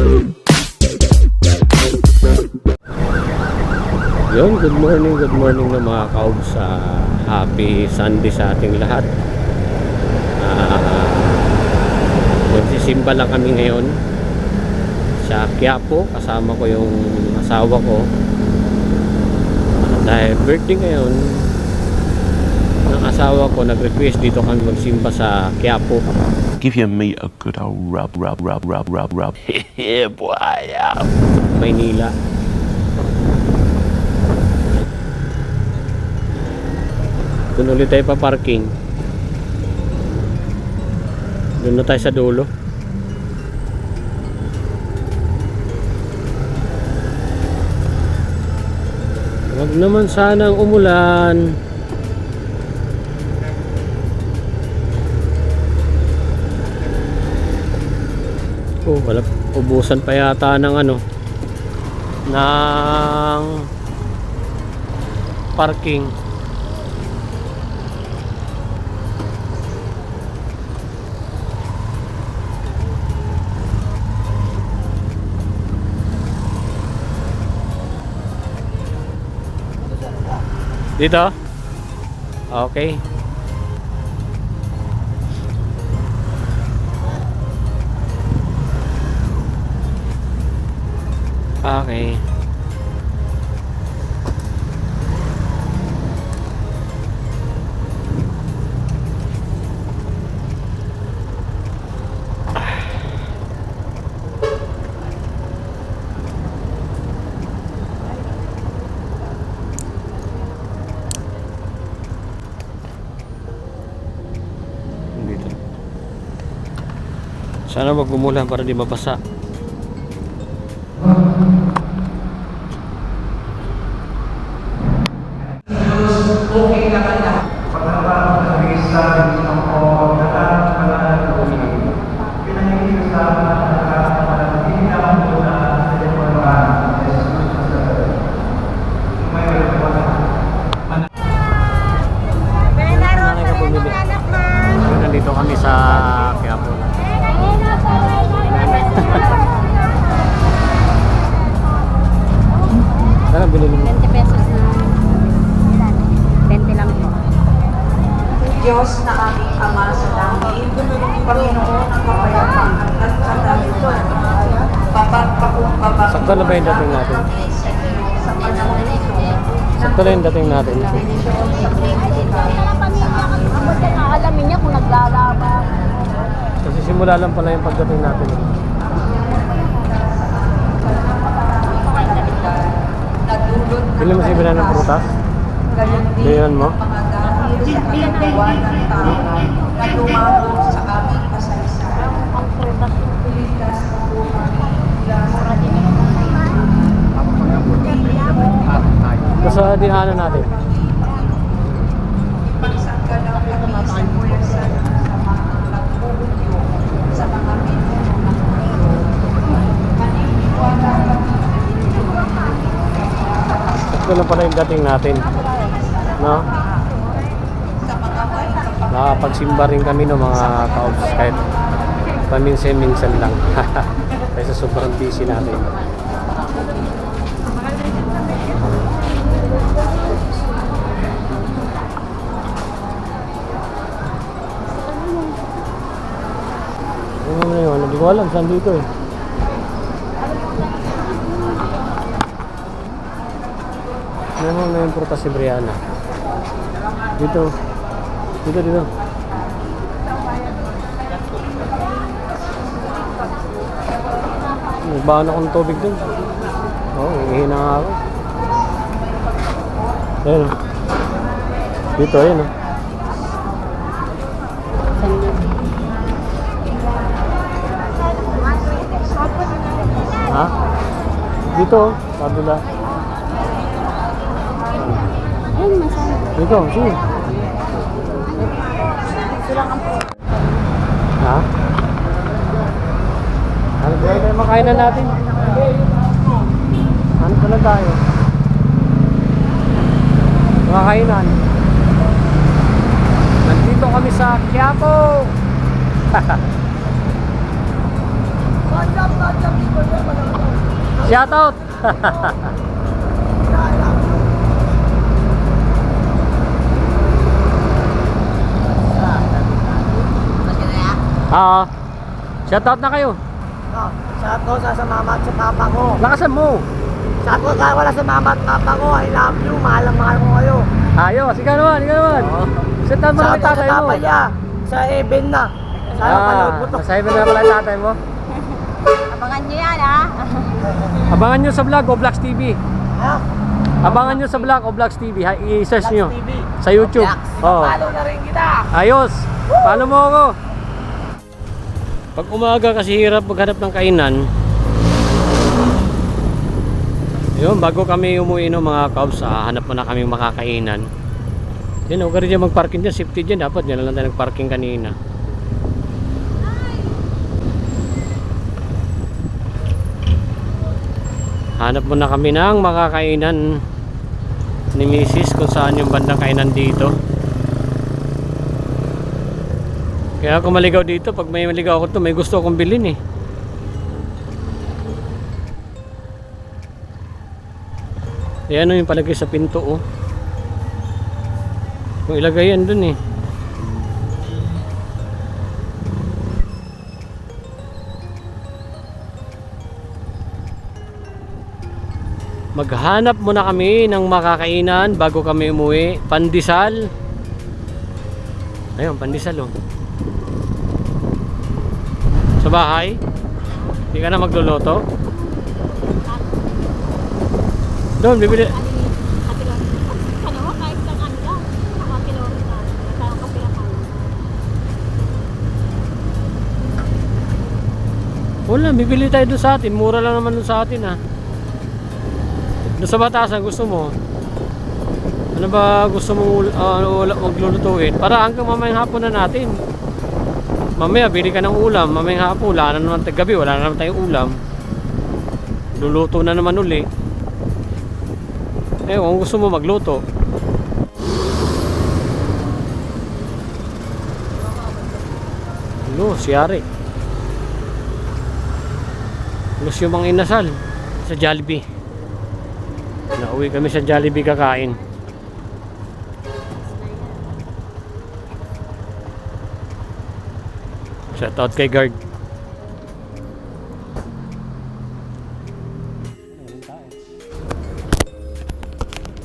Yun, good morning na mga kaobs. Happy Sunday sa ating lahat. Magsisimba lang kami ngayon sa Quiapo. Kasama ko yung asawa ko. Dahil birthday ngayon ng asawa ko, nag-request dito kami magsimba sa Quiapo. Give me a good old rub. Yeah, boy. Maynila. Doon ulit tayo pa parking. Doon na tayo sa dulo. Wag naman sanang umulan. Oh, wala, ubusan pa yata ng ano, ng parking. Dito? Okay. Okay. Sana wag umulan para di mabasa. Okay naman na. Pagkakaroon ng visa, ng pinahingin sa hindi na ako na nandito kami sa Quiapo. Sana binili mo 20 pesos na 20 lang po. Diyos na aming Ama sa langit, Panginoon ang kapayapaan at kataliman, papagpakumbaba. Sakto na ba yung dating natin? Sa panahon nito, Sakto na yung dating natin. Alamin niya kung naglalaban. Kasi simula lang pala yung pagdating natin. nagdulot Bili mo si Binan ng prutas? gayon din Bilihan mo? ang mga dahil sa kagawa ng tao na lumabog sa aming kasaysayan. Ang prutas ng Ligtas na buhay mula sa Ito sa dinaanan natin. pagsanggalang kami sa puwersa sa mga nagpupulyo sa mga minuto ng mundo. Maniniwala kami Sakto lang pala yung dating natin. No? sa mga may kapatid. Nakapagsimba rin kami ng mga kaobs kahit paminsan-minsan lang. Kasi sobrang busy natin. Ano na yun? Hindi ko alam saan dito eh. Ano na yung prutas si Brianna? Dito. Dito. Nagbahan ako ng tubig dun. Oo, hihina nga ako. Ayun. Dito, ayun. Ha? Dito, kabila. Ayun, masaya. Dito, sige. Ha? Ano ba tayo makainan natin? Ano pala tayo? Makainan. Nandito kami sa Quiapo. Shout out! Oo. Shout out na kayo. Shout ko sa mama at sa papa ko. Lakasan mo. Shout ko kaya wala sa mama at papa ko. I love you. Mahal na mahal ko kayo. Ayos, ikaw naman, ikaw naman. Shout out mo naman Shout yung out sa tatay mo. papa niya. Sa Eben na. Sana panood mo to. Nasa Ivan na pala yung tatay mo. Abangan nyo yan, ha? Abangan nyo sa vlog, Oblax TV. Ha? Abangan nyo sa vlog, Oblax TV. I-search nyo TV. sa YouTube. Oo. Follow na rin kita. Ayos. Follow mo ako. Pag umaga kasi hirap maghanap ng kainan. Yun, bago kami umuwi ng mga kaubs, hanap mo na kami makakainan. Yun, huwag ka rin dyan mag-parking dyan. Safety dyan. Dapat dyan na lang tayo nag-parking kanina. Hanap mo na kami ng makakainan ni Mrs. kung saan yung bandang kainan dito. Kaya ako maligaw dito, pag may maligaw ako to, may gusto akong bilhin eh. Ayan ano yung palagay sa pinto oh. Kung ilagay yan dun eh. Maghanap muna kami ng makakainan bago kami umuwi. Pandesal. Ayun, pandesal oh. Sa bahay? Hindi ka na magluluto? Doon, bibili. Ano mo, kahit lang ano lang. Kilometer. Kaya kasi ako. Wala, bibili tayo doon sa atin. Mura lang naman doon sa atin ha. Doon sa Batasan, gusto mo? Ano ba gusto mo maglulutuin? Para hanggang mamayang hapon na natin. Mamaya, bili ka ng ulam. Mamayang hapon, wala na naman gabi. Wala na naman tayong ulam. Luluto na naman uli. Eh, kung gusto mo magluto. Ano, siyari. Gusto yung mga inasal sa Jollibee. Nauwi kami sa Jollibee kakain. Shout out kay guard.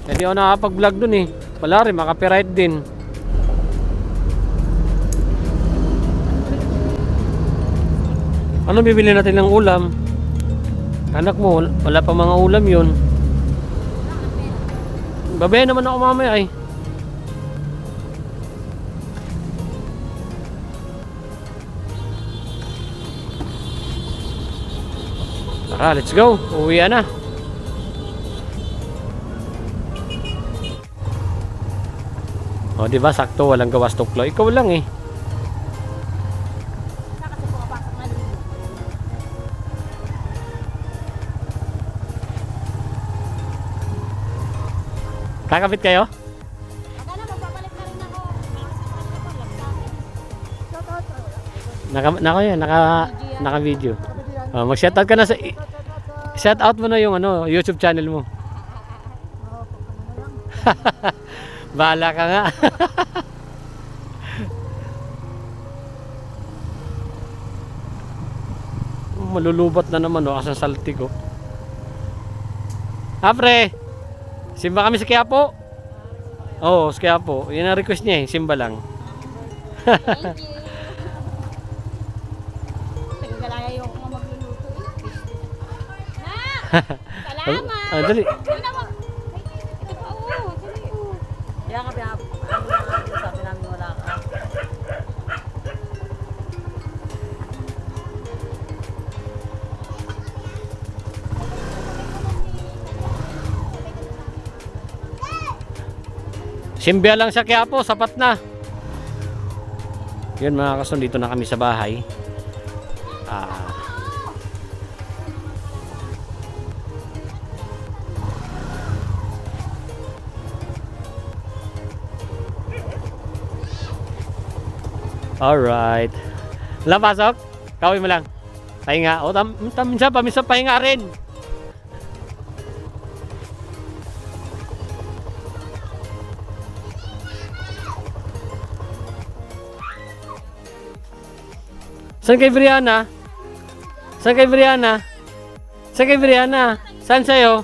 Hindi ako nakapag-vlog dun eh. Wala rin, makapiright din. Ano bibili natin ng ulam? Anak mo, wala pa mga ulam yun. Babayan naman ako mamaya eh. Tara, let's go. Uwi na. O, diba? Sakto, walang gawas tuklo. Ikaw lang eh. Saka kasi pumapasok na dito. Kakabit kayo? Aga na, magpapalit na rin ako. Malakas na palit ako. Naka-video. Mag-shoutout ka na sa... Shoutout mo na yung YouTube channel mo. Bahala ka nga. Malulubat na naman kasang salti ko. Pre, simba kami sa Quiapo. Oo, sa Quiapo. Yan ang request niya eh, simba lang. Thank you. Tagalaya yung mga magluluto eh. Na! Salamat! Dali. Hindi na mag... Ito pa, oh. Dali, oh. Kaya nga sabi namin wala ka. Simbya lang sa Quiapo, sapat na. Yun mga kason, dito na kami sa bahay. Alright. Wala pasok? Kawin mo lang. Pahinga. O, minsan pahinga rin. Saan kay Brianna? Saan kay Brianna? Saan kay Brianna? Saan sa'yo?